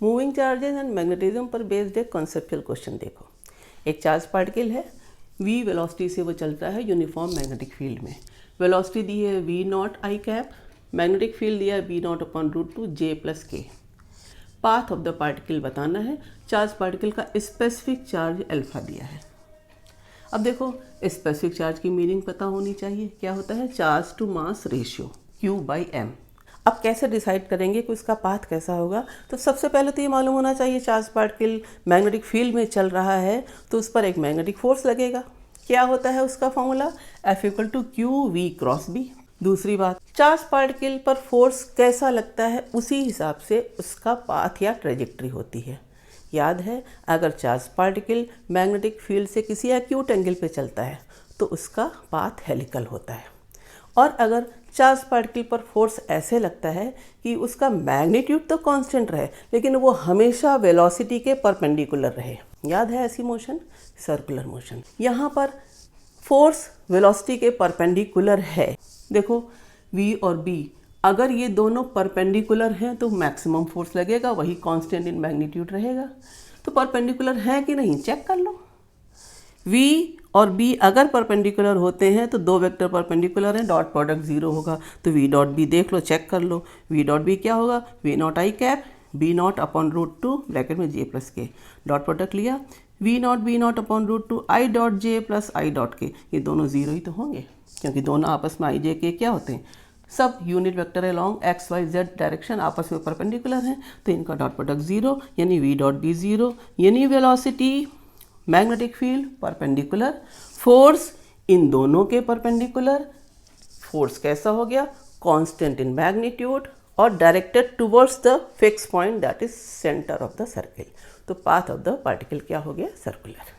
Moving charges and magnetism पर based एक conceptual question देखो। एक चार्ज पार्टिकल है, v वेलोसिटी से वो चलता है यूनिफॉर्म मैग्नेटिक फील्ड में। वेलोसिटी दी है v not I cap, magnetic field दिया है v not upon root two J plus K. Path of the particle बताना है। चार्ज पार्टिकल का स्पेसिफिक चार्ज अल्फा दिया है। अब देखो, स्पेसिफिक चार्ज की मीनिंग पता होनी चाहिए। क्या होता है? Charge to mass ratio Q/m। अब कैसे डिसाइड करेंगे कि उसका पाथ कैसा होगा? तो सबसे पहले तो ये मालूम होना चाहिए चार्ज पार्टिकल मैग्नेटिक फील्ड में चल रहा है तो उस पर एक मैग्नेटिक फोर्स लगेगा। क्या होता है उसका फॉर्मूला? F=QV×B। दूसरी बात, चार्ज पार्टिकल पर फोर्स कैसा लगता है उसी हिसाब से उसका पाथ या ट्रेजेक्ट्री होती है। याद है, अगर चार्ज पार्टिकल मैग्नेटिक फील्ड से किसी एक्यूट एंगल पे चलता है तो उसका पाथ हेलिकल होता है। और अगर चार्ज पार्टिकल पर फोर्स ऐसे लगता है कि उसका मैग्नीट्यूड तो कांस्टेंट रहे लेकिन वो हमेशा वेलोसिटी के परपेंडिकुलर रहे। याद है ऐसी मोशन? Circular motion. यहाँ पर फोर्स वेलोसिटी के परपेंडिकुलर है। देखो, v और b अगर ये दोनों परपेंडिकुलर हैं तो मैक्सिमम फोर्स लगेगा, वही कांस्टेंट इन मैग्नीट्यूड रहेगा। तो परपेंडिकुलर है कि नहीं चेक कर लो। v और b अगर परपेंडिकुलर होते हैं तो दो वेक्टर परपेंडिकुलर हैं, डॉट प्रोडक्ट जीरो होगा। तो v डॉट b देख लो, चेक कर लो। v डॉट b क्या होगा? v not I cap b not upon root two bracket में j plus K, dot product लिया v not b not upon root two I dot j plus I dot K. ये दोनों zero ही तो होंगे क्योंकि दोनों आपस में i j के क्या होते हैं? सब unit vector along X Y Z direction आपस में परपेंडिकुलर हैं, तो इनका डॉट प्रोडक्ट जीरो यानी v डॉट b जीरो। यानी velocity, magnetic field perpendicular, force इन दोनों के परपेंडिकुलर। फोर्स कैसा हो गया? कांस्टेंट इन मैग्नीट्यूड और directed towards the fix point that is centre of the circle. तो पाथ ऑफ द पार्टिकल क्या हो गया? सर्कुलर।